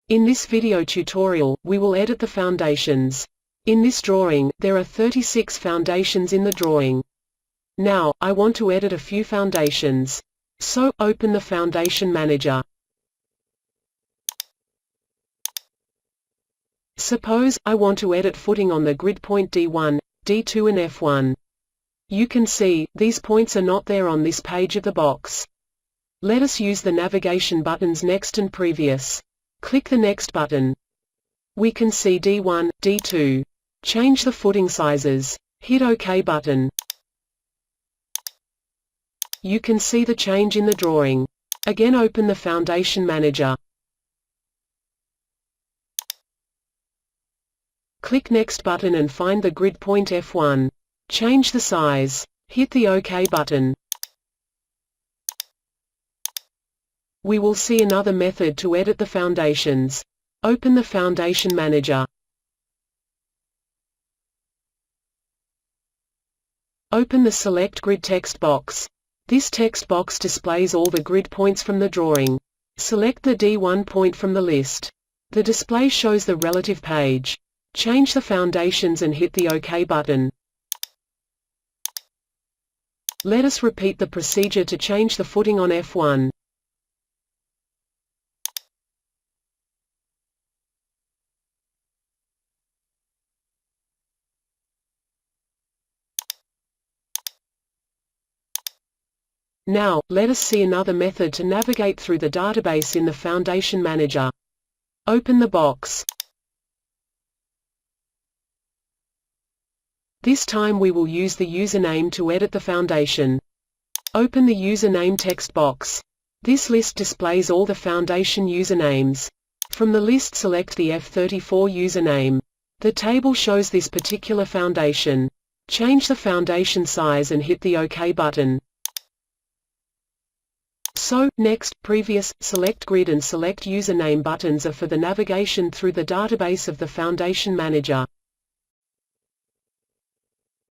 In this video tutorial, we will edit the foundations. In this drawing, there are 36 foundations in the drawing. Now, I want to edit a few foundations. So, open the Foundation Manager. Suppose, I want to edit footing on the grid point D1, D2 and F1. You can see, these points are not there on this page of the box. Let us use the navigation buttons Next and Previous. Click the Next button. We can see D1, D2. Change the footing sizes. Hit OK button. You can see the change in the drawing. Again, open the Foundation Manager. Click Next button and find the grid point F1. Change the size. Hit the OK button. We will see another method to edit the foundations. Open the Foundation Manager. Open the Select Grid text box. This text box displays all the grid points from the drawing. Select the D1 point from the list. The display shows the relative page. Change the foundations and hit the OK button. Let us repeat the procedure to change the footing on F1. Now, let us see another method to navigate through the database in the Foundation Manager. Open the box. This time we will use the username to edit the foundation. Open the username text box. This list displays all the foundation usernames. From the list, select the F34 username. The table shows this particular foundation. Change the foundation size and hit the OK button. So, Next, Previous, Select Grid and Select Username buttons are for the navigation through the database of the Foundation Manager.